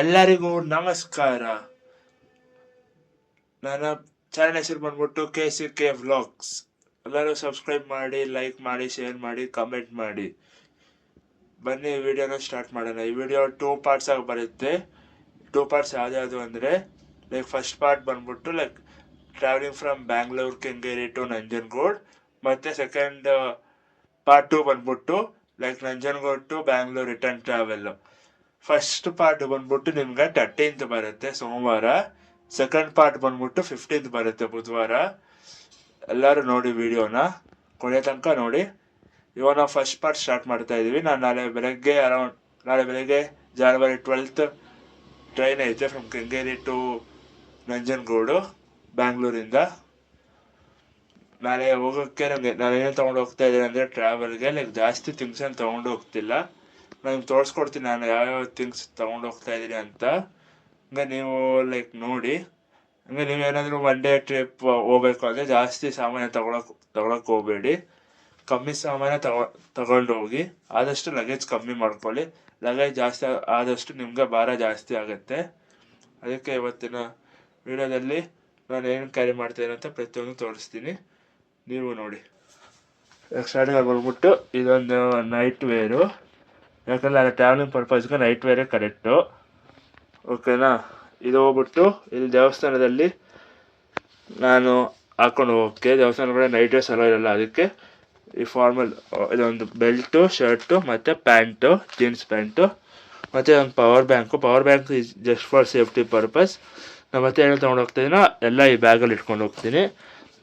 ಎಲ್ಲರಿಗೂ ನಮಸ್ಕಾರ. ನನ್ನ ಚಾನಲ್ ಹೆಸರು ಬಂದ್ಬಿಟ್ಟು KCK ವ್ಲಾಗ್ಸ್. ಎಲ್ಲರೂ ಸಬ್ಸ್ಕ್ರೈಬ್ ಮಾಡಿ, ಲೈಕ್ ಮಾಡಿ, ಶೇರ್ ಮಾಡಿ, ಕಮೆಂಟ್ ಮಾಡಿ. ಬನ್ನಿ ಈ ವಿಡಿಯೋನ ಸ್ಟಾರ್ಟ್ ಮಾಡೋಣ. ಈ ವಿಡಿಯೋ 2 ಪಾರ್ಟ್ಸ್ ಆಗಿ ಬರುತ್ತೆ. 2 ಪಾರ್ಟ್ಸ್ ಯಾವ್ದು ಅಂದರೆ ಲೈಕ್ ಫಸ್ಟ್ ಪಾರ್ಟ್ ಬಂದ್ಬಿಟ್ಟು like travelling from Bangalore Kengeri to Nanjangud, ಮತ್ತು ಸೆಕೆಂಡ್ ಪಾರ್ಟ್ 2 ಬಂದ್ಬಿಟ್ಟು like Nanjangud to Bangalore return travel. First part ಬಂದ್ಬಿಟ್ಟು ನಿಮ್ಗೆ 13th ಬರುತ್ತೆ ಸೋಮವಾರ. ಸೆಕೆಂಡ್ ಪಾರ್ಟ್ ಬಂದ್ಬಿಟ್ಟು 15th ಬರುತ್ತೆ ಬುಧವಾರ. ಎಲ್ಲರೂ ನೋಡಿ ವಿಡಿಯೋನ ಕೊನೆ ತನಕ ನೋಡಿ. ಇವಾಗ ನಾವು ಫಸ್ಟ್ ಪಾರ್ಟ್ ಸ್ಟಾರ್ಟ್ ಮಾಡ್ತಾ ಇದ್ದೀವಿ. ನಾನು ನಾಳೆ ಬೆಳಗ್ಗೆ January 12th ಟ್ರೈನ್ ಐತೆ ಫ್ರಮ್ ಕೆಂಗೇರಿ ಟು ನಂಜನಗೂಡು ಬ್ಯಾಂಗ್ಳೂರಿಂದ. ನಾಳೆ ಹೋಗೋಕ್ಕೆ ನಾನು ಏನು ತೊಗೊಂಡು ಹೋಗ್ತಾ ಇದ್ದೀನಿ ಅಂದರೆ ಟ್ರಾವೆಲ್ಗೆ ಲೈಕ್ ಜಾಸ್ತಿ ಥಿಂಗ್ಸ್ ಏನು ತೊಗೊಂಡು ಹೋಗ್ತಿಲ್ಲ. ನಾನು ತೋರಿಸ್ಕೊಡ್ತೀನಿ ನಾನು ಯಾವ್ಯಾವ ಥಿಂಗ್ಸ್ ತೊಗೊಂಡು ಹೋಗ್ತಾ ಇದ್ದೀನಿ ಅಂತ. ಹಂಗೆ ನೀವು ಲೈಕ್ ನೋಡಿ. ಹಂಗೆ ನೀವು ಏನಾದರೂ 1 day ಟ್ರಿಪ್ ಹೋಗ್ಬೇಕು ಅಂದರೆ ಜಾಸ್ತಿ ಸಾಮಾನು ತಗೊಳಕ್ಕೆ ಹೋಗಬೇಡಿ. ಕಮ್ಮಿ ಸಾಮಾನು ತಗೊಂಡು ಹೋಗಿ. ಆದಷ್ಟು ಲಗೇಜ್ ಕಮ್ಮಿ ಮಾಡ್ಕೊಳ್ಳಿ. ಲಗೇಜ್ ಜಾಸ್ತಿ ಆದಷ್ಟು ನಿಮಗೆ ಭಾರ ಜಾಸ್ತಿ ಆಗುತ್ತೆ. ಅದಕ್ಕೆ ಇವತ್ತಿನ ವಿಡಿಯೋದಲ್ಲಿ ನಾನು ಏನು ಕ್ಯಾರಿ ಮಾಡ್ತೀನಿ ಅಂತ ಪ್ರತಿಯೊಂದು ತೋರಿಸ್ತೀನಿ, ನೀವು ನೋಡಿ. ಸ್ಟಾರ್ಟಿಂಗ್ ಬಂದ್ಬಿಟ್ಟು ಇದೊಂದು ನೈಟ್ ವೇರು. ಯಾಕಂದರೆ ನಾನು ಟ್ರಾವೆಲಿಂಗ್ ಪರ್ಪಸ್ಗೆ ನೈಟ್ ವೇರೇ ಕರೆಕ್ಟು, ಓಕೆನಾ. ಇದು ಹೋಗ್ಬಿಟ್ಟು ಇಲ್ಲಿ ದೇವಸ್ಥಾನದಲ್ಲಿ ನಾನು ಹಾಕ್ಕೊಂಡು ಹೋಗೋಕ್ಕೆ. ದೇವಸ್ಥಾನ ಕೂಡ ನೈಟ್ ವೇರ್ಸ್ ಅಲೋ ಇರಲ್ಲ, ಅದಕ್ಕೆ ಈ ಫಾರ್ಮಲ್ ಇದೊಂದು ಬೆಲ್ಟು, ಶರ್ಟು ಮತ್ತು ಪ್ಯಾಂಟು, ಜೀನ್ಸ್ ಪ್ಯಾಂಟು, ಮತ್ತು ಒಂದು power bank is just for safety purpose. ನಾನು ಮತ್ತೆ ಏನು ತೊಗೊಂಡು ಹೋಗ್ತಾಯಿದ್ದೀನೋ ಎಲ್ಲ ಈ ಬ್ಯಾಗಲ್ಲಿ ಇಟ್ಕೊಂಡು ಹೋಗ್ತೀನಿ.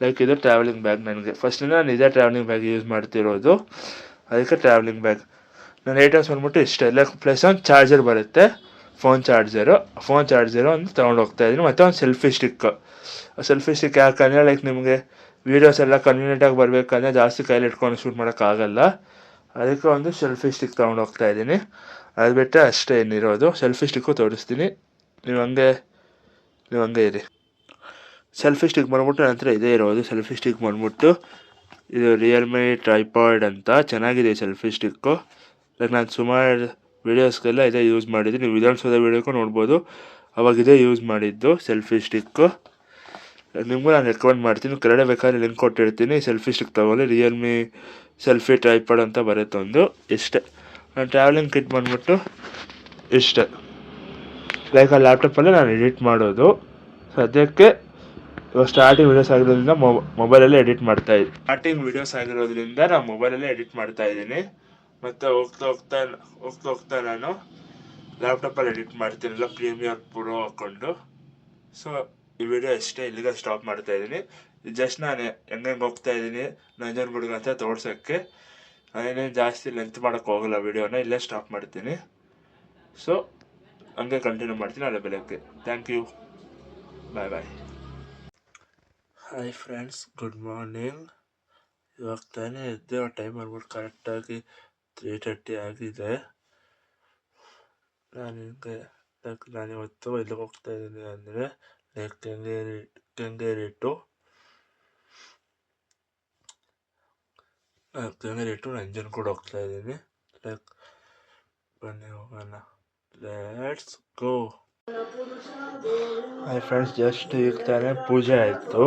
ಲೈಕ್ ಇದು ಟ್ರಾವೆಲಿಂಗ್ ಬ್ಯಾಗ್. ನನಗೆ ಫಸ್ಟಿಂದ ನಾನು ಇದೇ ಟ್ರಾವೆಲಿಂಗ್ ಬ್ಯಾಗ್ ಯೂಸ್ ಮಾಡ್ತಿರೋದು, ಅದಕ್ಕೆ ಟ್ರಾವೆಲಿಂಗ್ ಬ್ಯಾಗ್. ನನ್ನ ಐಟಮ್ಸ್ ಬಂದ್ಬಿಟ್ಟು ಇಷ್ಟೇ. ಲೈಕ್ ಪ್ಲಸ್ ಒಂದು ಚಾರ್ಜರ್ ಬರುತ್ತೆ, ಫೋನ್ ಚಾರ್ಜರು ಒಂದು ತೊಗೊಂಡು ಹೋಗ್ತಾಯಿದ್ದೀನಿ. ಮತ್ತು ಒಂದು ಸೆಲ್ಫಿ ಸ್ಟಿಕ್ ಯಾಕಂದರೆ ಲೈಕ್ ನಿಮಗೆ ವೀಡಿಯೋಸ್ ಎಲ್ಲ ಕನ್ವೀನಿಯೆಂಟಾಗಿ ಬರಬೇಕಂದ್ರೆ ಜಾಸ್ತಿ ಕೈಲಿ ಇಟ್ಕೊಂಡು ಶೂಟ್ ಮಾಡೋಕ್ಕಾಗಲ್ಲ, ಅದಕ್ಕೆ ಒಂದು ಸೆಲ್ಫಿ ಸ್ಟಿಕ್ ತೊಗೊಂಡು ಹೋಗ್ತಾಯಿದ್ದೀನಿ. ಅದು ಬಿಟ್ಟರೆ ಅಷ್ಟೇ ಏನಿರೋದು. ಸೆಲ್ಫಿ ಸ್ಟಿಕ್ಕು ತೋರಿಸ್ತೀನಿ, ನೀವು ಹಂಗೆ ಇರಿ. ಸೆಲ್ಫಿ ಸ್ಟಿಕ್ ಬಂದ್ಬಿಟ್ಟು ನನ್ನ ಹತ್ರ ಇದೇ ಇರೋದು. ಸೆಲ್ಫಿ ಸ್ಟಿಕ್ ಬಂದ್ಬಿಟ್ಟು ಇದು ರಿಯಲ್ಮಿ ಟ್ರೈಪಾಡ್ ಅಂತ, ಚೆನ್ನಾಗಿದೆ ಈ ಸೆಲ್ಫಿ ಸ್ಟಿಕ್ಕು. ಲೈಕ್ ನಾನು ಸುಮಾರು ವೀಡಿಯೋಸ್ಗೆಲ್ಲ ಇದೇ ಯೂಸ್ ಮಾಡಿದ್ದೀನಿ. ನೀವು ವಿಧಾನಸೌಧ ವೀಡಿಯೋಕ್ಕೂ ನೋಡ್ಬೋದು, ಅವಾಗ ಇದೇ ಯೂಸ್ ಮಾಡಿದ್ದು ಸೆಲ್ಫಿ ಸ್ಟಿಕ್ಕು. ನಿಮಗೂ ನಾನು ರೆಕಮೆಂಡ್ ಮಾಡ್ತೀನಿ, ಕೆಳಗಡೆ ಬೇಕಾದ್ರೆ ಲಿಂಕ್ ಕೊಟ್ಟಿರ್ತೀನಿ. ಸೆಲ್ಫಿ ಸ್ಟಿಕ್ ತೊಗೊಳ್ಳಿ. ರಿಯಲ್ಮಿ ಸೆಲ್ಫಿ ಟ್ರೈಪಾಡ್ ಅಂತ ಬರುತ್ತೆ ಒಂದು. ಇಷ್ಟೇ ನಾನು ಟ್ರಾವೆಲಿಂಗ್ ಕಿಟ್ ಬಂದ್ಬಿಟ್ಟು ಇಷ್ಟೇ. ಲೈಕ್ ಆ ಲ್ಯಾಪ್ಟಾಪಲ್ಲೇ ನಾನು ಎಡಿಟ್ ಮಾಡೋದು. ಸದ್ಯಕ್ಕೆ ಇವಾಗ ಸ್ಟಾರ್ಟಿಂಗ್ ವೀಡಿಯೋಸ್ ಆಗಿರೋದ್ರಿಂದ ಮೊಬೈಲಲ್ಲೇ ಎಡಿಟ್ ಮಾಡ್ತಾಯಿದ್ದೀನಿ. ಮತ್ತು ಹೋಗ್ತಾ ನಾನು ಲ್ಯಾಪ್ಟಾಪಲ್ಲಿ ಎಡಿಟ್ ಮಾಡ್ತೀನಲ್ಲ, ಪ್ರೀಮಿಯರ್ ಪ್ರೋ ಹಾಕ್ಕೊಂಡು. ಸೊ ಈ ವಿಡಿಯೋ ಅಷ್ಟೇ, ಇಲ್ಲಿಗೆ ಸ್ಟಾಪ್ ಮಾಡ್ತಾಯಿದ್ದೀನಿ. ಜಸ್ಟ್ ನಾನು ಹೆಂಗೆ ಹೋಗ್ತಾಯಿದ್ದೀನಿ ನಂಜನಗೂಡಿಗೆ ಅಂತ ತೋರ್ಸೋಕ್ಕೆ. ನಾನೇನೇನು ಜಾಸ್ತಿ ಲೆಂತ್ ಮಾಡೋಕ್ಕೆ ಹೋಗಲ್ಲ ವಿಡಿಯೋನ, ಇಲ್ಲೇ ಸ್ಟಾಪ್ ಮಾಡ್ತೀನಿ. ಸೊ ಹಂಗೆ ಕಂಟಿನ್ಯೂ ಮಾಡ್ತೀನಿ ನಾಳೆ ಬೆಳಗ್ಗೆ. Thank you, bye. Hi friends, good morning. ಇವಾಗ ತಾನೇ ಎದ್ದೆ. ಟೈಮ್ ಬಂದ್ಬಿಟ್ಟು ಕರೆಕ್ಟಾಗಿ 3:30 ಆಗಿದೆ. ನಾನಿವತ್ತು ಎಲ್ಲಿಗೆ ಹೋಗ್ತಾ ಇದ್ದೀನಿ ಅಂದರೆ ಲೈಕ್ ಕೆಂಗೇರಿ ಟು ನಂಜನಗೂಡು ಹೋಗ್ತಾ ಇದ್ದೀನಿ. ಲೈಕ್ ಬನ್ನಿ ಹೋಗೋಣ, let's go. Hi friends, just ಈಗ ತಾನೇ ಪೂಜೆ ಆಯಿತು.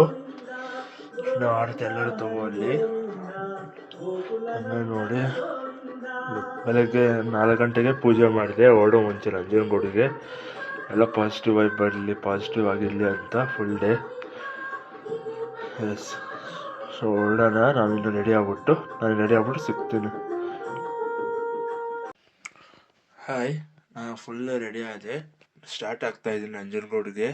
ನಾವು ಆರತಿ ಎಲ್ಲರೂ ತಗೊಳ್ಳಿ. ನೋಡಿ, ಬೆಳಗ್ಗೆ 4 ಗಂಟೆಗೆ ಪೂಜೆ ಮಾಡಿದೆ. ಮುಂಚೆ ನಂಜನಗೂಡಿಗೆ. ಎಲ್ಲ ಪಾಸಿಟಿವ್ ಆಗಿ ಬರಲಿ, ಪಾಸಿಟಿವ್ ಆಗಿರಲಿ ಅಂತ ಫುಲ್ ಡೇ. ಎಸ್, ಸೊ ಹೊರಡೋಣ. ನಾನು ರೆಡಿ ಆಗ್ಬಿಟ್ಟು ಸಿಗ್ತೀನಿ. ಹಾಯ್, ನಾನು ಫುಲ್ ರೆಡಿ ಆದೆ. ಸ್ಟಾರ್ಟ್ ಆಗ್ತಾಯಿದ್ದೀನಿ ನಂಜನಗೂಡಿಗೆ.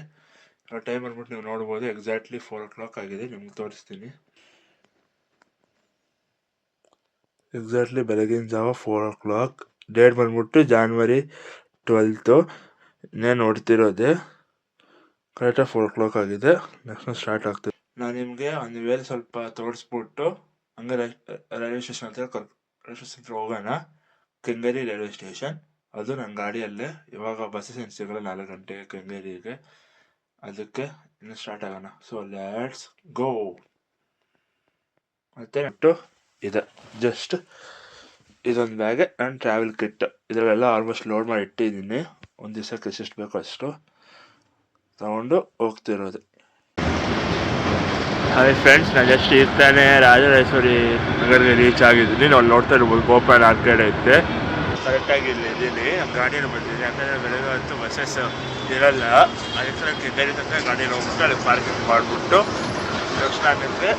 ಆ ಟೈಮ್ ಬಂದ್ಬಿಟ್ಟು ನೀವು ನೋಡ್ಬೋದು, ಎಕ್ಸಾಕ್ಟ್ಲಿ 4 o'clock ಆಗಿದೆ. ನಿಮ್ಗೆ ತೋರಿಸ್ತೀನಿ. ಎಕ್ಸಾಕ್ಟ್ಲಿ ಬೆಳಗಿನ ಜಾವ 4 o'clock. ಡೇಟ್ ಬಂದ್ಬಿಟ್ಟು January 12th. ಇನ್ನೇನು ನೋಡ್ತಿರೋದೆ, ಕರೆಕ್ಟಾಗಿ 4 o'clock ಆಗಿದೆ. ನೆಕ್ಸ್ಟ್ ಸ್ಟಾರ್ಟ್ ಆಗ್ತದೆ. ನಾನು ನಿಮಗೆ ಒಂದು ವೇಳೆ ಸ್ವಲ್ಪ ತೋರಿಸ್ಬಿಟ್ಟು ಹಂಗೆ ರೈಲ್ವೆ ಸ್ಟೇಷನ್ ಹತ್ರ ಹೋಗೋಣ. ಕೆಂಗೇರಿ ರೈಲ್ವೆ ಸ್ಟೇಷನ್, ಅದು ನನ್ನ ಗಾಡಿಯಲ್ಲೇ. ಇವಾಗ ಬಸ್ಸಸ್ ಏನು ಸಿಗಲ್ಲ 4 ಗಂಟೆಗೆ ಕೆಂಗೇರಿಗೆ, ಅದಕ್ಕೆ ಇನ್ನು ಸ್ಟಾರ್ಟ್ ಆಗೋಣ. So let's go. ಮತ್ತು ಇದೆ ಜಸ್ಟ್ ಇದೊಂದು ಬ್ಯಾಗೆ ನನ್ನ ಟ್ರಾವೆಲ್ ಕಿಟ್. ಇದರಲ್ಲೆಲ್ಲ ಆಲ್ಮೋಸ್ಟ್ ಲೋಡ್ ಮಾಡಿ ಇಟ್ಟಿದ್ದೀನಿ. ಒಂದು ದಿವಸಕ್ಕೆ ಎಷ್ಟೆಷ್ಟು ಬೇಕೋ ಅಷ್ಟು ತಗೊಂಡು ಹೋಗ್ತಿರೋದು. ಹಾಯ್ ಫ್ರೆಂಡ್ಸ್, ನಾನು ಜಸ್ಟ್ ಈಗ ತಾನೇ ರಾಜರಾಜೇಶ್ವರಿ ನಗರಿಗೆ ರೀಚ್ ಆಗಿದ್ದೀನಿ. ನಾವು ನೋಡ್ತಾ ಇರ್ಬೋದು ಗೋಪಾಲ್ ಆರ್ಕೇಡ್ ಐತೆ. ಕರೆಕ್ಟಾಗಿ ಇಲ್ಲಿ ಇದ್ದೀನಿ, ಗಾಡಿಯಲ್ಲಿ ಬಂದಿದ್ದೀನಿ. ಯಾಕಂದರೆ ಬೆಳಗ್ಗೆ ಹೊತ್ತು ಬಸ್ಸಸ್ ಇರಲ್ಲ, ಅದಕ್ಕೆ ಕೆಂಗೇರಿ ತನಕ ಗಾಡಿಯಲ್ಲಿ ಹೋಗ್ಬಿಟ್ಟು ಅಲ್ಲಿ ಪಾರ್ಕಿಂಗ್ ಮಾಡಿಬಿಟ್ಟು ತಕ್ಷಣ ನಿಮಗೆ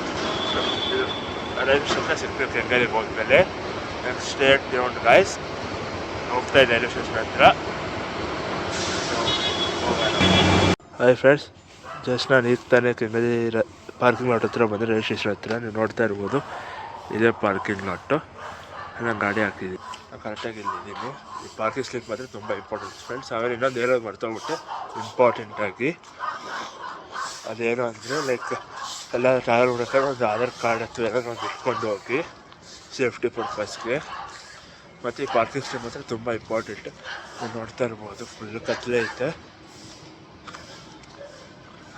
ರೈಲ್ವೆ ಸ್ಟೇಷನ್ ಸಿಗ್ತೀವಿ. ಕೆಂಗೇರಿಗೆ ಹೋದ್ಮೇಲೆ ನೆಕ್ಸ್ಟ್ ಸ್ಟೇಟ್ ಗ್ರೌಂಡ್ ಗಾಯ್ಸ್ ಹೋಗ್ತಾ ಇದೆ ರೈಲ್ವೆ ಸ್ಟೇಷನ್ ಹತ್ರ. ಹಾಯ್ ಫ್ರೆಂಡ್ಸ್, ಜಸ್ಟ್ ನಾನು ಈಗ ತಾನೇ ಕೆಂಗೇರಿ ಪಾರ್ಕಿಂಗ್ ಲಾಟ್ ಹತ್ರ ಬಂದರೆ ರೈಲ್ವೆ ಸ್ಟೇಷನ್ ಹತ್ರ ನೀವು ನೋಡ್ತಾ ಇರ್ಬೋದು ಇದೇ ಪಾರ್ಕಿಂಗ್ ಲಾಟು. ನಾನು ಗಾಡಿ ಹಾಕ್ತಿದ್ದೀನಿ, ನಾನು ಕರೆಕ್ಟಾಗಿ ಇಲ್ಲಿದ್ದೀನಿ. ಈ ಪಾರ್ಕಿಂಗ್ ಸ್ಲಿಪ್ ಮಾತ್ರ ತುಂಬ ಇಂಪಾರ್ಟೆಂಟ್ ಫ್ರೆಂಡ್ಸ್. ಆಮೇಲೆ ಇನ್ನೊಂದು ಹೇಳೋದು ಮರ್ತೋಗ್ಬಿಟ್ಟೆ ಇಂಪಾರ್ಟೆಂಟಾಗಿ, ಅದೇನು ಅಂದರೆ ಲೈಕ್ ಎಲ್ಲ ಟ್ರಾವೆಲ್ ಮಾಡ್ಬೇಕಾದ್ರೆ ಒಂದು ಆಧಾರ್ ಕಾರ್ಡ್ ಅಥವಾ ಎಲ್ಲ ಒಂದು ಇಟ್ಕೊಂಡು ಹೋಗಿ ಸೇಫ್ಟಿ ಪರ್ಪಸ್ಗೆ. ಮತ್ತು ಈ ಪಾರ್ಕಿಂಗ್ ಸ್ಲಿಪ್ ಮಾತ್ರ ತುಂಬ ಇಂಪಾರ್ಟೆಂಟ್. ನೀವು ನೋಡ್ತಾ ಇರ್ಬೋದು ಫುಲ್ಲು ಕತ್ಲೆ ಐತೆ,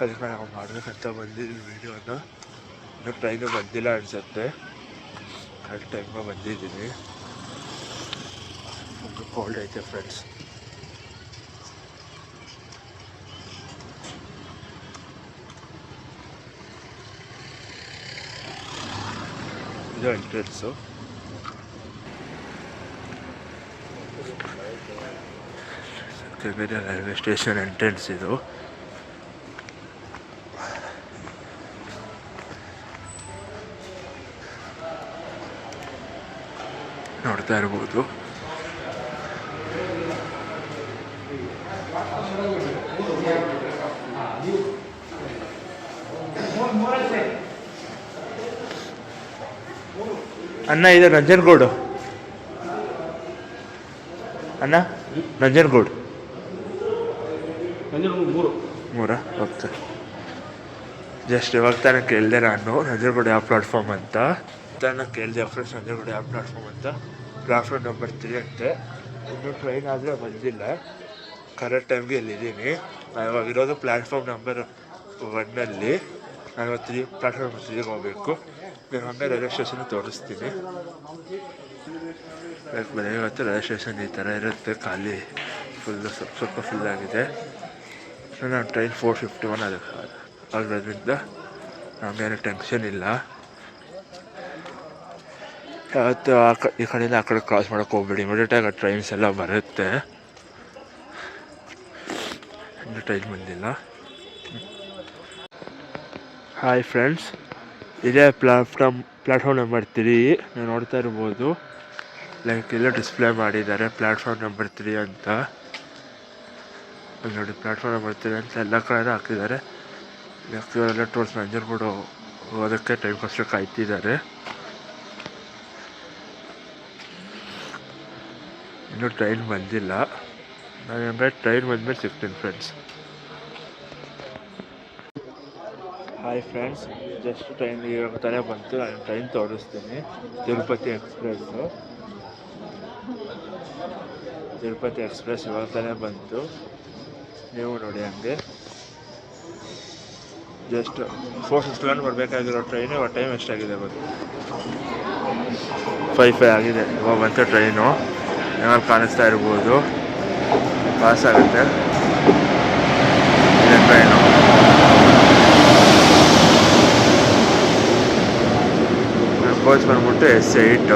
ಅದಕ್ಕೆ ನಾವು ಮಾಡಬೇಕಂತ ಬಂದಿದ್ದೀವಿ ವೀಡಿಯೋನ. ಇನ್ನೂ ಟ್ರೈನು ಬಂದಿಲ್ಲ ಅನಿಸುತ್ತೆ, ಕರೆಕ್ಟ್ ಟೈಮ್ಗೆ ಬಂದಿದ್ದೀನಿ. ಫುಲ್ಲು ಕೋಲ್ಡ್ ಐತೆ ಫ್ರೆಂಡ್ಸ್. ಇದು entrance. Kengeri railway station entrance ಇದು. ನೋಡ್ತಾ ಇರ್ಬೋದು ಅಣ್ಣ, ಇದು ನಂಜನಗೂಡು ಅಣ್ಣ, ನಂಜನಗೂಡು ಮೂರಾ? ಓಕೆ. ಜಸ್ಟ್ ಇವಾಗ ತಾನೇ ಕೇಳಿದೆ ನಾನು ನಂಜನಗೂಡು ಯಾವ ಪ್ಲಾಟ್ಫಾರ್ಮ್ ಅಂತ. ತಾನೇ ಕೇಳಿದೆ ಫ್ರೆಂಡ್ಸ್, ನಂಜನಗೂಡು ಯಾವ ಪ್ಲಾಟ್ಫಾರ್ಮ್ ಅಂತ. ಪ್ಲಾಟ್ಫಾರ್ಮ್ ನಂಬರ್ 3 ಅಂತೆ. ಇನ್ನೂ ಟ್ರೈನ್ ಆದರೆ ಬಂದಿಲ್ಲ, ಕರೆಕ್ಟ್ ಟೈಮ್ಗೆ ಇಲ್ಲಿದ್ದೀನಿ. ನಾನು ಇವಾಗ ಇರೋದು ಪ್ಲ್ಯಾಟ್ಫಾರ್ಮ್ ನಂಬರ್ 1ಅಲ್ಲಿ. ನಾನು ಪ್ಲಾಟ್ಫಾರ್ಮ್ ನಂಬರ್ 3ಗೆ ಹೋಗಬೇಕು. ನೀವು ಹಂಗೆ ರೈಲ್ವೆ ಸ್ಟೇಷನ್ ತೋರಿಸ್ತೀನಿ. ಬೆಳಗ್ಗೆ ಇವತ್ತು ರೈಲ್ವೆ ಸ್ಟೇಷನ್ ಈ ಥರ ಇರುತ್ತೆ, ಖಾಲಿ ಫುಲ್ಲು ಸ್ವಲ್ಪ ಫುಲ್ಲಾಗಿದೆ. ನಾನು ಟ್ರೈನ್ 4:51 ಆಗಿರೋದ್ರಿಂದ ನಮಗೇನು ಟೆನ್ಷನ್ ಇಲ್ಲ. ಯಾವತ್ತು ಈ ಕಡೆಯಿಂದ ಆ ಕಡೆ ಕ್ರಾಸ್ ಮಾಡೋಕ್ಕೆ ಹೋಗ್ಬೇಡಿ, ಇಮಿಡಿಯೇಟಾಗಿ ಟ್ರೈನ್ಸ್ ಎಲ್ಲ ಬರುತ್ತೆ. ಇನ್ನೂ ಟ್ರೈನ್ ಬಂದಿಲ್ಲ. ಹಾಯ್ ಫ್ರೆಂಡ್ಸ್, ಇದೇ ಪ್ಲಾಟ್ಫಾರ್ಮ್ ನಂಬರ್ 3 ನೀವು ನೋಡ್ತಾ ಇರ್ಬೋದು. ಲೈಕ್ ಎಲ್ಲ ಡಿಸ್ಪ್ಲೇ ಮಾಡಿದ್ದಾರೆ ಪ್ಲಾಟ್ಫಾರ್ಮ್ ನಂಬರ್ 3 ಅಂತ. ಅಲ್ಲಿ ನೋಡಿ ಪ್ಲಾಟ್ಫಾರ್ಮ್ ನಂಬರ್ 3 ಅಂತ ಎಲ್ಲ ಕಡೆ ಹಾಕಿದ್ದಾರೆ. ಎಲ್ಲ ಟೋಲ್ಸ್ ನಂಜನಗೂಡು ಹೋಗೋದಕ್ಕೆ ಟೈಮ್ಗೋಸ್ಕರ ಕಾಯ್ತಿದ್ದಾರೆ. ಇನ್ನೂ ಟ್ರೈನ್ ಬಂದಿಲ್ಲ. ನಾನು ಹಂಗೆ ಟ್ರೈನ್ ಬಂದಮೇಲೆ ಸಿಗ್ತೀನಿ friends. Hi friends, just train ಇವಾಗ ತಾನೇ ಬಂತು. ನಾನು ಟ್ರೈನ್ ತೋರಿಸ್ತೀನಿ. ತಿರುಪತಿ ಎಕ್ಸ್ಪ್ರೆಸ್ ಇವಾಗ ತಾನೇ ಬಂತು, ನೀವು ನೋಡಿ ಹಂಗೆ. ಜಸ್ಟ್ 4:51 ಬರಬೇಕಾಗಿರೋ ಟ್ರೈನು ಇವಾಗ ಟೈಮ್ ಎಷ್ಟಾಗಿದೆ ಬಂತು? 5:05 ಆಗಿದೆ. ಇವಾಗ ಬಂತು ಟ್ರೈನು. ನಿಮಗೆ ಕಾಣಿಸ್ತಾ ಇರ್ಬೋದು, ಪಾಸ್ ಆಗುತ್ತೆ ಇದೆ ಟ್ರೈನು. ಕೋಚ್ ಬಂದ್ಬಿಟ್ಟು S8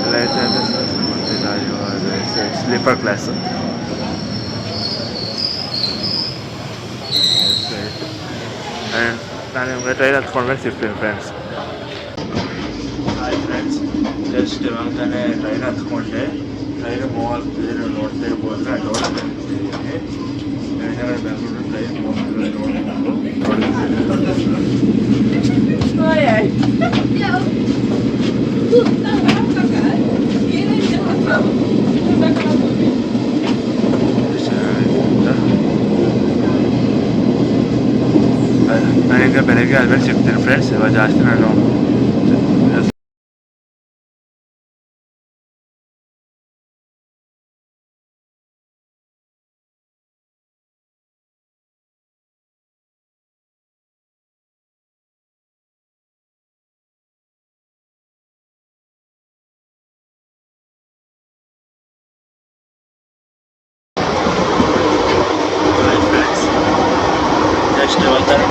ಎಲ್ಲ ಐತೆ ಅಂತ ಗೊತ್ತಿಲ್ಲ. ಇವಾಗ S8 ಸ್ಲೀಪರ್ ಕ್ಲಾಸ್ S8. ನಾನು ನಿಮಗೆ ಟ್ರೈನ್ ಹತ್ಕೊಂಡ್ಮೇಲೆ ಸಿಗ್ತೀನಿ ಫ್ರೆಂಡ್ಸ್. ಹಾಯ್ ಫ್ರೆಂಡ್ಸ್, ಜಸ್ಟ್ ಇವಾಗ ತಾನೇ ಟ್ರೈನ್ ಹತ್ಕೊಂಡೆ. ಟ್ರೈನ್ ಮೂವ್ ಆಗ್ತಿದೆ, ನೀವು ನೋಡ್ತಾ ಇರ್ಬೋದು. ನಾನು ನೋಡ್ತಿದ್ದೀನಿ ಬೆಂಗಳೂರು ಟ್ರೈನ್ ಮೂವ್ ಆಗ್ತಿದೆ ನಾನೀಗ ಬೆಳಗ್ಗೆ ಆದ್ಮೇಲೆ ಸಿಗ್ತೀನಿ ಫ್ರೆಂಡ್ಸ್. ಇವಾಗ ಜಾಸ್ತಿ ನಾನು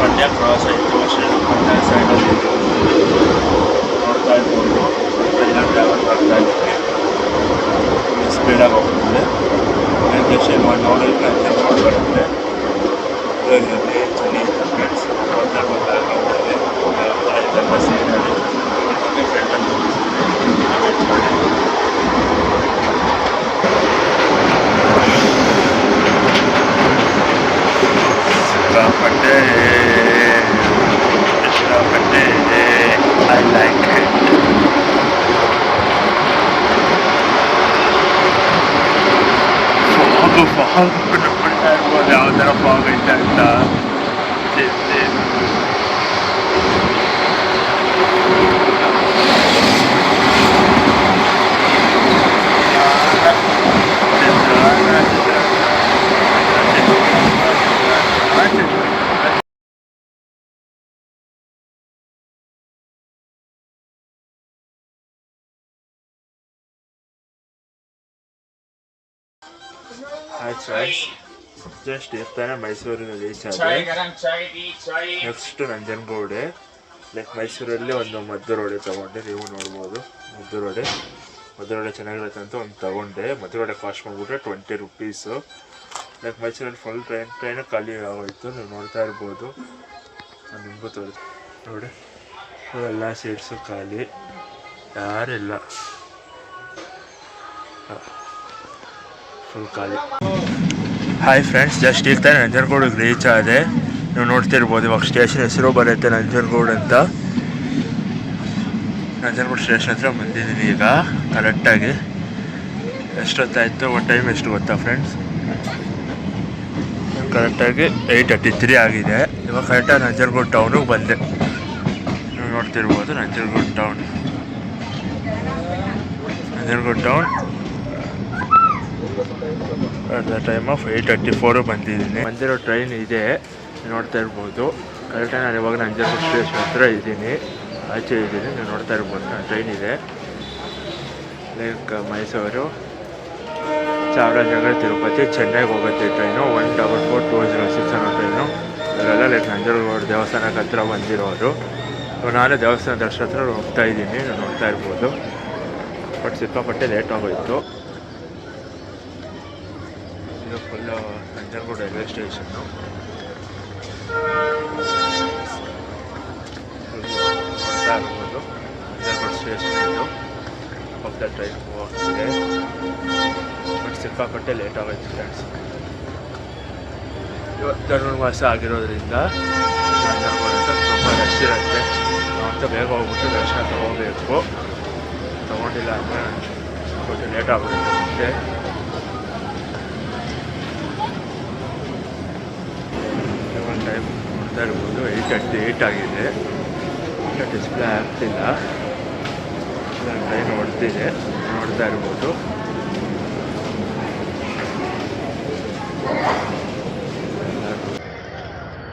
ಮಂಡ್ಯ ಕ್ರಾಸ್ ಆಯಿತು ಮಂಡ್ಯ ಸೈಡಲ್ಲಿ ನೋಡ್ತಾ ಇರ್ಬೋದು ಟ್ರಾವೆಲ್ ಮಾಡ್ತಾ ಇದ್ದೀನಿ ಸ್ಪೀಡಾಗಿ ಹೋಗ್ತದೆ ಸ್ಟೇಷನ್ ಮಾಡಿ ನೋಡಿದ್ರೆ ಅಂತ ನೋಡಿ ಬರುತ್ತೆ ಚೆನ್ನಾಗಿ ಫ್ರೆಂಡ್ಸ್ ನೋಡ್ತಾ ಗೊತ್ತಾಗಿದ್ದೇವೆ ಬಸ್ ಏನಾದ್ರು ಫ್ರೆಂಡಲ್ಲಿ ಸಿಕ್ಕಾಪಟ್ಟೆ ಇಷ್ಟಪಟ್ಟೆ ಐ ಲೈಕ್ ಇಟ್ ಫಾಗ್ ನೋಡ್ತಾ ಇರ್ಬೋದು ಯಾವ ಥರ ಫಾಗ್ ಐತೆ ಅಂತ ಹಾಯ್ ಫ್ರೆಂಡ್ಸ್ ಜಸ್ಟ್ ಇರ್ತಾನೆ ಮೈಸೂರಿನ ರೀಚ್ ಆದರೆ ನೆಕ್ಸ್ಟ್ ನಂಜನಗೂಡೆ ಲೈಕ್ ಮೈಸೂರಲ್ಲಿ ಒಂದು ಮದ್ದು ರೋಡೆ ತೊಗೊಂಡೆ ನೀವು ನೋಡ್ಬೋದು ಮದ್ದು ರೋಡೆ ಚೆನ್ನಾಗಿರುತ್ತೆ ಅಂತ ಒಂದು ತೊಗೊಂಡೆ ಮದ್ದು ರೋಡೆ ಕಾಸ್ಟ್ ಮಾಡಿಬಿಟ್ರೆ 20 ರೂಪೀಸು ಲೈಕ್ ಮೈಸೂರಲ್ಲಿ ಫುಲ್ ಟ್ರೈನು ಖಾಲಿ ಆಗೋಯ್ತು ನೀವು ನೋಡ್ತಾ ಇರ್ಬೋದು ನಾನು ನಿಮಗೂ ತೋರಿಸಿ ನೋಡಿ ಎಲ್ಲ ಸೀಟ್ಸು ಖಾಲಿ ಯಾರಿಲ್ಲ ಫುಲ್ ಖಾಲಿ ಹಾಯ್ ಫ್ರೆಂಡ್ಸ್ ಜಸ್ಟ್ ಇರ್ತಾನೆ ನಂಜನಗೂಡಿಗೆ ರೀಚ್ ಆದೆ ನೀವು ನೋಡ್ತಿರ್ಬೋದು ಇವಾಗ ಸ್ಟೇಷನ್ ಹೆಸರು ಬರುತ್ತೆ ನಂಜನಗೂಡು ಅಂತ ನಂಜನಗೂಡು ಸ್ಟೇಷನ್ ಹತ್ರ ಬಂದಿದ್ದೀನಿ ಈಗ ಕರೆಕ್ಟಾಗಿ ಎಷ್ಟೊತ್ತಾಯಿತು ಒಂದು ಟೈಮ್ ಎಷ್ಟು ಗೊತ್ತಾ ಫ್ರೆಂಡ್ಸ್ ಕರೆಕ್ಟಾಗಿ 8:33 ಆಗಿದೆ ಇವಾಗ ಕರೆಕ್ಟಾಗಿ ನಂಜನಗೂಡು ಟೌನಿಗೆ ಬಂದೆ ನೀವು ನೋಡ್ತಿರ್ಬೋದು Nanjangud town at the time of 8:34 ಬಂದಿದ್ದೀನಿ ಬಂದಿರೋ ಟ್ರೈನ್ ಇದೆ ನೋಡ್ತಾ ಇರ್ಬೋದು ಕರೆಕ್ಟಾಗಿ ನಾನು ಇವಾಗ ನಂಜನಗೂಡು ಸ್ಟೇಷನ್ ಹತ್ರ ಇದ್ದೀನಿ ಆಚೆ ಇದ್ದೀನಿ ನೀವು ನೋಡ್ತಾ ಇರ್ಬೋದು ನಾನು ಟ್ರೈನ್ ಇದೆ ಲೈಕ್ ಮೈಸೂರು ಚಾಮರಾಜನಗರ ತಿರುಪತಿ ಚೆನ್ನೈಗೆ ಹೋಗುತ್ತೆ ಟ್ರೈನು 144-206 ಅನ್ನೋ ಟ್ರೈನು ಅದರೆಲ್ಲ ಲೈಕ್ ನಂಜನಗೂಡು ದೇವಸ್ಥಾನಕ್ಕೆ ಹತ್ರ ಬಂದಿರೋರು ನಾನು ದೇವಸ್ಥಾನ ದರ್ಶನ ಹತ್ರ ಹೋಗ್ತಾ ಇದ್ದೀನಿ ನೀವು ನೋಡ್ತಾ ಇರ್ಬೋದು ಬಟ್ ಸಿಕ್ಕಾಪಟ್ಟೆ ಲೇಟ್ ಆಗೋಯಿತು ಇದು ಫುಲ್ಲು ನಂಜನಗೂಡು ರೈಲ್ವೆ ಸ್ಟೇಷನ್ನು ನೋಡ್ತಾ ಇರ್ಬೋದು ನಂಜನಗೂಡು ಸ್ಟೇಷನ್ ಇದು ಹೋಗ್ತಾ ಟ್ರೈನ್ ಹೋಗ್ತಿದೆ ಬಟ್ ಸಿಕ್ಕಾಪಟ್ಟೆ ಲೇಟ್ ಆಗೋಯ್ತು ಫ್ರೆಂಡ್ಸ್ ಇವತ್ತು ಧನುರ್ಮಾಸ ಆಗಿರೋದ್ರಿಂದ ನಂಜನಗೂಡು ಅಂತ ತುಂಬ ರಶ್ ಇರುತ್ತೆ ಅಂತ ಬೇಗ ಹೋಗ್ಬಿಟ್ಟು ದರ್ಶನ ತೊಗೋಬೇಕು ತೊಗೊಂಡಿಲ್ಲ ಅಂದರೆ ಸ್ವಲ್ಪ ಲೇಟ್ ಆಗ್ಬಿಡುತ್ತೆ ಮತ್ತೆ ಒಂದು ಟೈಮ್ ನೋಡ್ತಾ ಇರ್ಬೋದು 8:38 ಆಗಿದೆ ಡಿಸ್ಪ್ಲೇ ಆಗ್ತಿಲ್ಲ ನಾನು ಟ್ರೈನ್ ನೋಡ್ತಿದ್ದೆ ನೋಡ್ತಾ ಇರ್ಬೋದು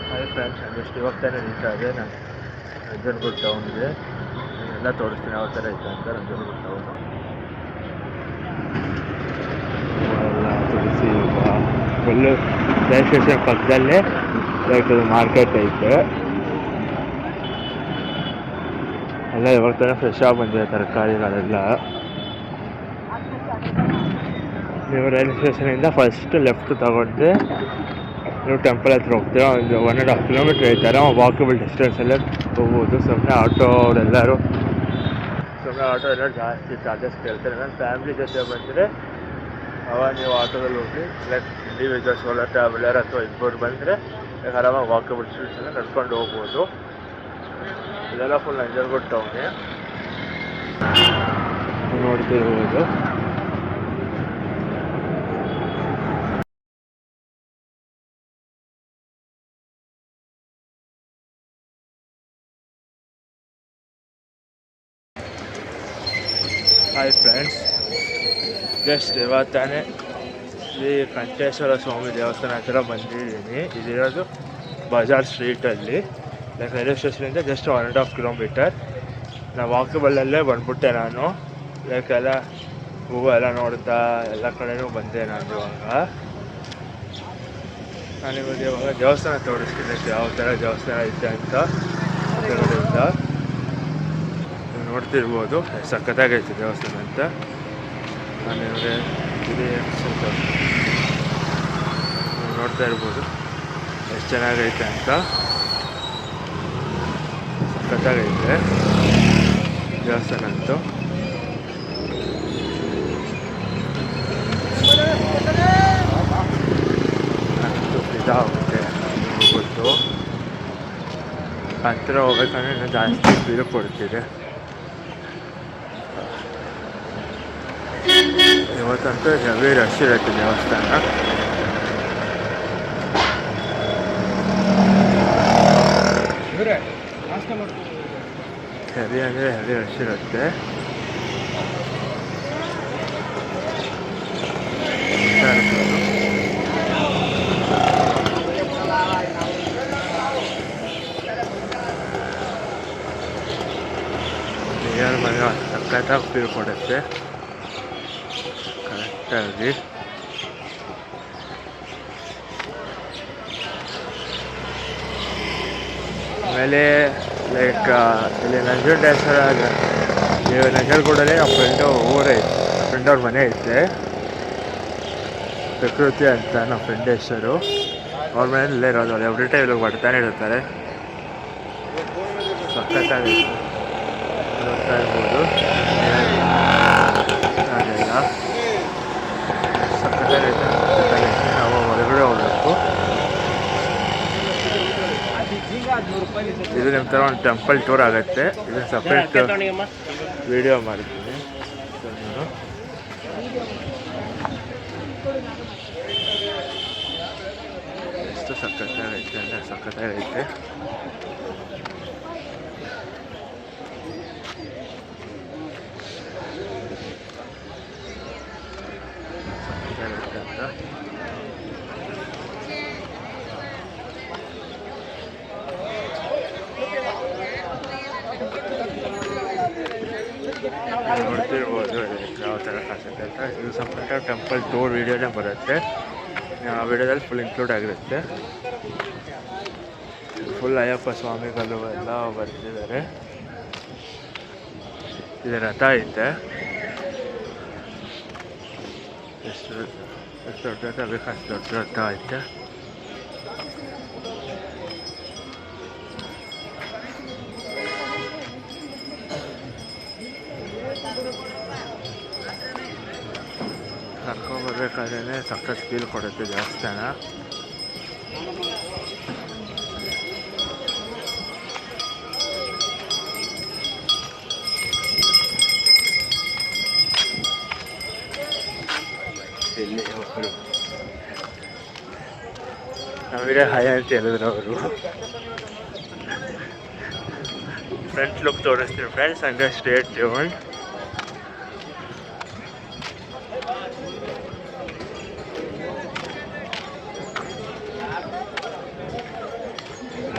ಹಾಯ್ ಫ್ರೆಂಡ್ಸ್ ಜಸ್ಟ್ ಇವಾಗ ತಾನೇ ರೀಚ್ ಆಗಿದೆ ನಾನು ನಂಜನಗೂಡು ಟೌನ್ಗೆ ಎಲ್ಲ ತೋರಿಸ್ತೀನಿ ಯಾವ ಥರ ಇತ್ತು ಅಂತ ನಂಜನಗೂಡು ಟೌನು ಎಲ್ಲ ತೋರಿಸಿ ಫುಲ್ಲು ರೈಲ್ವೆ ಸ್ಟೇಷನ್ ಪಕ್ಕದಲ್ಲೇ ಲೈಕ್ ಮಾರ್ಕೆಟ್ ಐತೆ ಎಲ್ಲ ಇವಾಗ ತಾನೇ ಫ್ರೆಶ್ ಆಗಿ ಬಂದಿದೆ ತರಕಾರಿಗಳೆಲ್ಲ ನೀವು ರೈಲ್ವೆ ಸ್ಟೇಷನಿಂದ ಫಸ್ಟ್ ಲೆಫ್ಟ್ ತಗೊಂಡ್ರೆ ನೀವು ಟೆಂಪಲ್ ಹತ್ರ ಹೋಗ್ತೀರಾ ಒಂದು 1.5 ಕಿಲೋಮೀಟ್ರ್ ಐತಾರೆ ವಾಕಬಲ್ ಡಿಸ್ಟೆನ್ಸಲ್ಲೇ ಹೋಗ್ಬೋದು ಸುಮ್ಮನೆ ಆಟೋ ಅವರೆಲ್ಲರೂ ಜಾಸ್ತಿ ಚಾರ್ಜಸ್ ಕೇಳ್ತಾರೆ ನನ್ನ ಫ್ಯಾಮಿಲಿ ಜೊತೆ ಬಂದರೆ ಅವಾಗ ನೀವು ಆಟೋದಲ್ಲಿ ಹೋಗಿ ಲೈಕ್ ಇಂಡಿವಿಜುವಲ್ ಸೋಲೋ ಟ್ರಾವೆಲರ್ ಅಥವಾ ಇಬ್ಬರು ಬಂದರೆ ಆರಾಮಾಗಿ ವಾಕಬಲ್ ಡಿಸ್ಟೆನ್ಸಲ್ಲಿ ನಡ್ಕೊಂಡು ಹೋಗ್ಬೋದು ಇದೆಲ್ಲ ಫುಲ್ ನಂಜನಗೂಡು ಟೌನೇ ನೋಡ್ತಿರ್ಬೋದು ಹಾಯ್ ಫ್ರೆಂಡ್ಸ್ ಜಸ್ಟ್ ಇವತ್ತಾನೆ ಶ್ರೀ ಕಂಠೇಶ್ವರ ಸ್ವಾಮಿ ದೇವಸ್ಥಾನ ಹತ್ರ ಬಂದಿದ್ದೀನಿ ಇದಿರೋದು ಬಜಾರ್ ಸ್ಟ್ರೀಟಲ್ಲಿ ಲೈಕ್ ರೈಲ್ವೆ ಸ್ಟೇಷನಿಂದ ಜಸ್ಟ್ 1.5 ಕಿಲೋಮೀಟರ್ ನಾವು ವಾಕಬಲ್ಲಲ್ಲೇ ಬಂದ್ಬಿಟ್ಟೆ ನಾನು ಲೈಕ್ ಎಲ್ಲ ಹೂವು ಎಲ್ಲ ನೋಡ್ತಾ ಎಲ್ಲ ಕಡೆಯೂ ಬಂದೆ ನಾನು ಇವಾಗ ನಾನು ನಿಮಗೆ ಇವಾಗ ದೇವಸ್ಥಾನ ತೋರಿಸ್ತೀನಿ, ಯಾವ ಥರ ದೇವಸ್ಥಾನ ಐತೆ ಅಂತ. ಹೊರಗಡೆಯಿಂದ ನೀವು ನೋಡ್ತಿರ್ಬೋದು ಸಖತ್ತಾಗೈತೆ ದೇವಸ್ಥಾನ ಅಂತ. ನಾನು ನಿಮಗೆ ನೀವು ನೋಡ್ತಾ ಇರ್ಬೋದು ಎಷ್ಟು ಚೆನ್ನಾಗೈತೆ ಅಂತ. ಸಖತ್ತಾಗೈತೆ ದೇವಸ್ಥಾನ ಅಂತೂ. ಇದಾಗುತ್ತೆ ಗೊತ್ತು, ಹತ್ತಿರ ಹೋಗ್ಬೇಕಂದ್ರೆ ಇನ್ನೂ ಜಾಸ್ತಿ ಬಿರು ಕೊಡ್ತಿದೆ. ಇವತ್ತಂತೂ ಹೆವಿ ರಶ್ ಇರುತ್ತೆ ದೇವಸ್ಥಾನ. ಹೆವಿ ಅಂದರೆ ಹೆವಿ ರಶ್ ಇರುತ್ತೆ. ನಿಯರ್ ಮನೆ ಸಖತ್ತಾಗಿ ಫೀಲ್ ಕೊಡುತ್ತೆ ಕರೆಕ್ಟಾಗಿ. ಆಮೇಲೆ ಲೈಕ್ ಇಲ್ಲಿ ನಂಜುಂಡೇಶ್ವರ, ನೀವು ನಂಜನಗೂಡಲ್ಲಿ ನಮ್ಮ ಫ್ರೆಂಡು ಊರೈತೆ, ಫ್ರೆಂಡವ್ರ ಮನೆ ಐತೆ, ಪ್ರಕೃತಿ ಅಂತ ನಮ್ಮ ಫ್ರೆಂಡ್ ಹೆಸರು. ಅವ್ರ ಮನೇಲಿ ಇರೋದು, ಅವ್ರು ಎವ್ರಿ ಟೈಮ್ ಇಲ್ಲಿಗೆ ಬರ್ತಾನೆ ಇರ್ತಾರೆ. ಸಖತ್ತಾಗಿ ನೋಡ್ತಾ ಇರ್ಬೋದು ಅದೆಲ್ಲ ಸಖತ್ತಾಗೈತೆ. ನಾವು ಹೊರಗಡೆ ಹೋಗ್ಬೇಕು. ಇದು ನಿಮ್ಮ ಥರ ಒಂದು ಟೆಂಪಲ್ ಟೂರ್ ಆಗುತ್ತೆ. ಇದು ಸಪ್ರೇಟ್ ವಿಡಿಯೋ ಮಾಡ್ತೀನಿ. ಎಷ್ಟು ಸಖತ್ತಾಗೈತೆ ಅಂದರೆ ಸಖತ್ತಾಗೈತೆ. ನೋಡ್ತಿರ್ಬೋದು ಯಾವ ಥರ ಕಾಣಿಸುತ್ತೆ ಅಂತ. ಇದು ಸಪ್ರೇಟಾಗಿ ಟೆಂಪಲ್ ಟೂರ್ ವೀಡಿಯೋನೇ ಬರುತ್ತೆ. ಆ ವಿಡಿಯೋದಲ್ಲಿ ಫುಲ್ ಇನ್ಕ್ಲೂಡ್ ಆಗಿರುತ್ತೆ. ಫುಲ್ ಅಯ್ಯಪ್ಪ ಸ್ವಾಮಿಗಳು ಎಲ್ಲ ಬರ್ತಿದ್ದಾರೆ. ಇದು ರಥ ಐತೆ, ಎಷ್ಟು ದೊಡ್ಡ ರಥ ಬೇಕಾಷ್ಟು ದೊಡ್ಡ ರಥ ಐತೆ. ಕರ್ಕೊಂಡ್ಬರ್ಬೇಕಾದ್ರೆ ಸಖತ್ ಫೀಲ್ ಕೊಡುತ್ತೆ ದೇವಸ್ಥಾನ. ಇಲ್ಲಿ ಒಬ್ಬರು ನಮಗೆ ಹಾಯ್ ಅಂತ ಹೇಳಿದ್ರು ಅವರು. ಫ್ರಂಟ್ ಲುಕ್ ತೋರಿಸ್ತೀನಿ ಫ್ರೆಂಡ್ಸ್, ಹಂಗೆ ಸ್ಟೇಟ್ ಟ್ಯೂನ್ಡ್.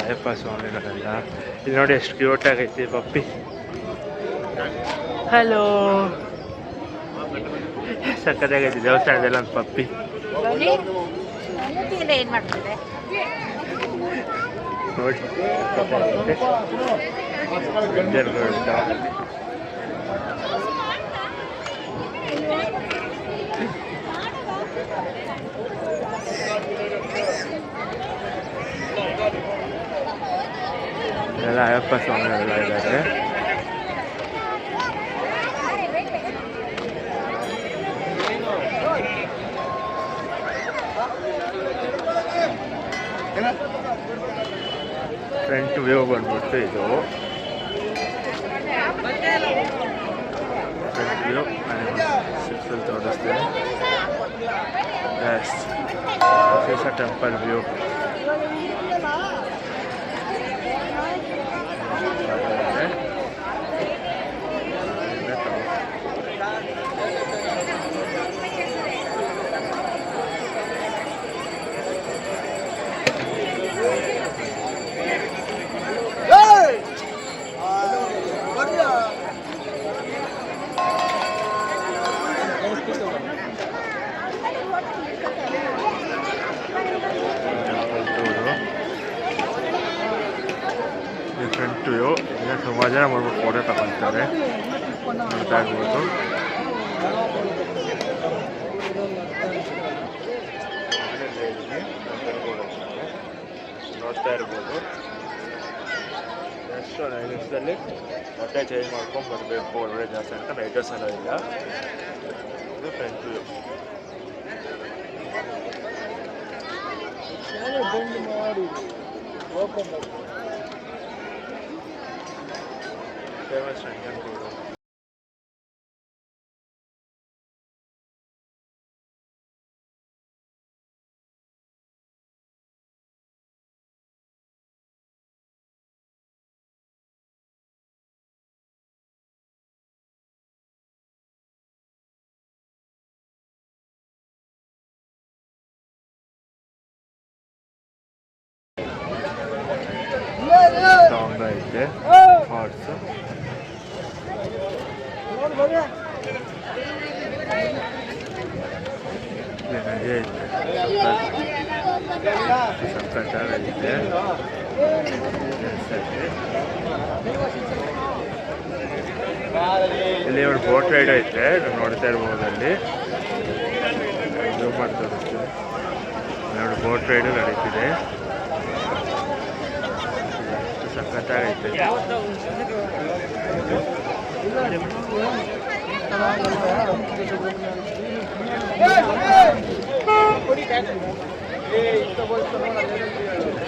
ಅಯ್ಯಪ್ಪ ಸ್ವಾಮಿಗಳೆಲ್ಲ ಇದು ನೋಡಿ ಎಷ್ಟು ಕ್ಯೂಟ್ ಆಗೈತಿ ಪಪ್ಪಿ. ಹಲೋ, ಸಕ್ಕತ್ತಾಗೈತಿ ದೇವಸ್ಥಾನದಲ್ಲ ಒಂದು ಪಪ್ಪಿ. ನೋಡಿ ಎಲ್ಲ ಅಯ್ಯಪ್ಪ ಸ್ವಾಮಿಗಳೆಲ್ಲ ಇದ್ದಾರೆ. ಫ್ರಂಟ್ ವ್ಯೂ ಬಂದ್ಬಿಟ್ಟು ಇದು ಫ್ರಂಟ್ ವ್ಯೂ ಸಿಕ್ಸಲ್ಲಿ ತೋರಿಸ್ತೀನಿ. Yes, this is temple view. ಜನ ಮಾಡ್ಬಿಟ್ಟು ಫೋಟೋ ತಗೊಳ್ತಾರೆ, ನೋಡ್ತಾ ಇರ್ಬೋದು. ನೋಡ್ತಾ ಇರ್ಬೋದು. ನೆಕ್ಸ್ಟ್ 5 ನಿಮಿಷದಲ್ಲಿ ಹೊಟ್ಟೆ ಚೇಂಜ್ ಮಾಡ್ಕೊಂಡು ಬರಬೇಕು ಒಳಗಡೆ ಜಾಸ್ತಿ ಅಂತ ಲೈಟರ್ಸ್ ಎಲ್ಲ ಇಲ್ಲ. ಇದು ಫ್ರಂಟ್ ವ್ಯೂ. ಫೇಮಸ್ ರಂಜನ್ಗೂಡು. ಸಾಂಗ್ ಐತೆ ಹಾರ್ಟ್ಸು. ನಗೆ ಐತೆ, ಸಕ್ಕತ್ತಾಗೈತೆ. ಇಲ್ಲಿ ಒಂದು ಬೋಟ್ ರೈಡ್ ಐತೆ, ನೋಡ್ತಾ ಇರ್ಬೋದು. ಅಲ್ಲಿ ಇದು ಮಾಡ್ತಾ ಇರುತ್ತೆ, ಎರಡು ಬೋಟ್ ರೈಡು ನಡೀತಿದೆ. ಸಕ್ಕತ್ತಾಗೈತೆ.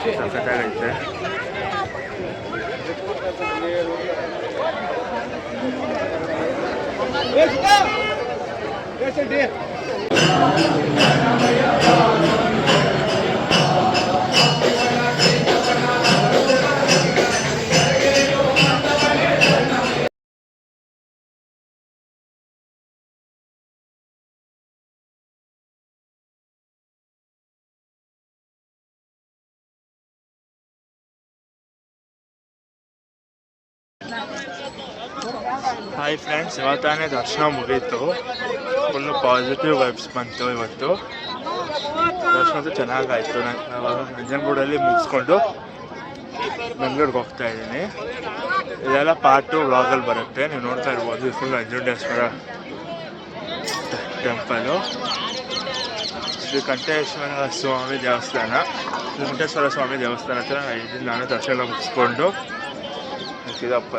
ಸಕ್ಕತ್ತಾಗೈತೆ. ಹಾಯ್ ಫ್ರೆಂಡ್ಸ್, ಇವತ್ತಾನೇ ದರ್ಶನ ಮುಗೀತು. ಫುಲ್ಲು ಪಾಸಿಟಿವ್ ವೈಬ್ಸ್ ಬಂತು ಇವತ್ತು. ದರ್ಶನ ಚೆನ್ನಾಗಾಯಿತು. ನಾವು ನಂಜನಗೂಡಲ್ಲಿ ಮುಗಿಸ್ಕೊಂಡು ಬೆಂಗಳೂರಿಗೆ ಹೋಗ್ತಾ ಇದ್ದೀನಿ. ಇದೆಲ್ಲ ಪಾರ್ಟ್ 2 ವ್ಲಾಗಲ್ಲಿ ಬರುತ್ತೆ, ನೀವು ನೋಡ್ತಾ ಇರ್ಬೋದು. ಫುಲ್ ನಂಜುಂಡೇಶ್ವರ ಟೆಂಪಲು, ಶ್ರೀಕಂಠೇಶ್ವರ ಸ್ವಾಮಿ ದೇವಸ್ಥಾನ. ಶ್ರೀಕಂಠೇಶ್ವರ ಸ್ವಾಮಿ ದೇವಸ್ಥಾನ ಹತ್ರ ನಾನು ದರ್ಶನ ಮುಗಿಸ್ಕೊಂಡು ಇದಪ್ಪ.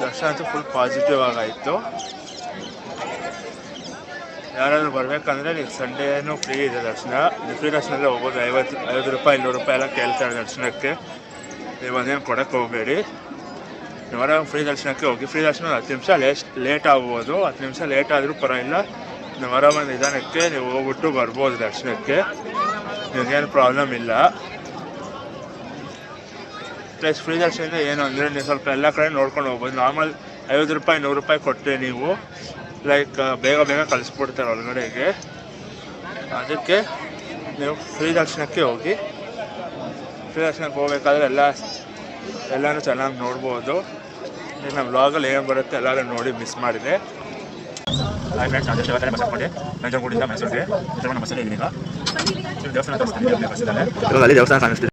ದರ್ಶನ ಅಂತೂ ಫುಲ್ ಪಾಸಿಟಿವ್ ಆಗಾಯಿತು. ಯಾರಾದರೂ ಬರಬೇಕಂದ್ರೆ ನೀವು ಸಂಡೇನೂ ಫ್ರೀ ಇದೆ ದರ್ಶನ. ಫ್ರೀ ದರ್ಶನದಲ್ಲೇ ಹೋಗ್ಬೋದು. 50 ರೂಪಾಯಿ 100 ರೂಪಾಯಿ ಎಲ್ಲ ಕೇಳ್ತಾರೆ ದರ್ಶನಕ್ಕೆ. ನೀವು ಅದೇನು ಕೊಡೋಕ್ಕೆ ಹೋಗಬೇಡಿ. ಯಾವಾಗ ಫ್ರೀ ದರ್ಶನಕ್ಕೆ ಹೋಗಿ. ಫ್ರೀ ದರ್ಶನ 10 ನಿಮಿಷ ಲೇಟ್ ಆಗ್ಬೋದು. 10 ನಿಮಿಷ ಲೇಟ್ ಆದರೂ ಪರವಾಗಿಲ್ಲ. ನೀವು ಆರಾಮ ನಿಧಾನಕ್ಕೆ ನೀವು ಹೋಗ್ಬಿಟ್ಟು ಬರ್ಬೋದು ದರ್ಶನಕ್ಕೆ. ನಿಮಗೇನು ಪ್ರಾಬ್ಲಮ್ ಇಲ್ಲ. ಪ್ಲಸ್ ಫ್ರೀ ದರ್ಶನ ಏನು ಅಂದರೆ ನೀವು ಸ್ವಲ್ಪ ಎಲ್ಲ ಕಡೆ ನೋಡ್ಕೊಂಡು ಹೋಗ್ಬೋದು. ನಾರ್ಮಲ್ 50 ರೂಪಾಯಿ 100 ರೂಪಾಯಿ ಕೊಟ್ಟರೆ ನೀವು ಲೈಕ್ ಬೇಗ ಕಳಿಸ್ಬಿಡ್ತಾರೆ ಒಳಗಡೆಗೆ. ಅದಕ್ಕೆ ನೀವು ಫ್ರೀ ದರ್ಶನಕ್ಕೆ ಹೋಗಿ. ಫ್ರೀ ದರ್ಶನಕ್ಕೆ ಹೋಗ್ಬೇಕಾದ್ರೆ ಎಲ್ಲನೂ ಚೆನ್ನಾಗಿ ನೋಡ್ಬೋದು. ನಮ್ಮ ವ್ಲಾಗಲ್ಲಿ ಏನು ಬರುತ್ತೆ ಎಲ್ಲರೂ ನೋಡಿ ಮಿಸ್ ಮಾಡಿದೆ. ಹಾಯ್ ಫ್ರೆಂಡ್ಸ್, ನಾನು ಶಿವಕರೆ ಬಸ್ ಹಾಕ್ಕೊಂಡೆ ನಂಜನಗೂಡಿಂದ ಮೈಸೂರಿಗೆ. ಬಸ್ಸಲ್ಲಿ ಇದ್ದೀನಿ ಈಗ. ದೇವಸ್ಥಾನ ತೋರಿಸ್ತೀನಿ. ಅಲ್ಲಿ ದೇವಸ್ಥಾನ ಕಾಣಿಸ್ತಿದೆ.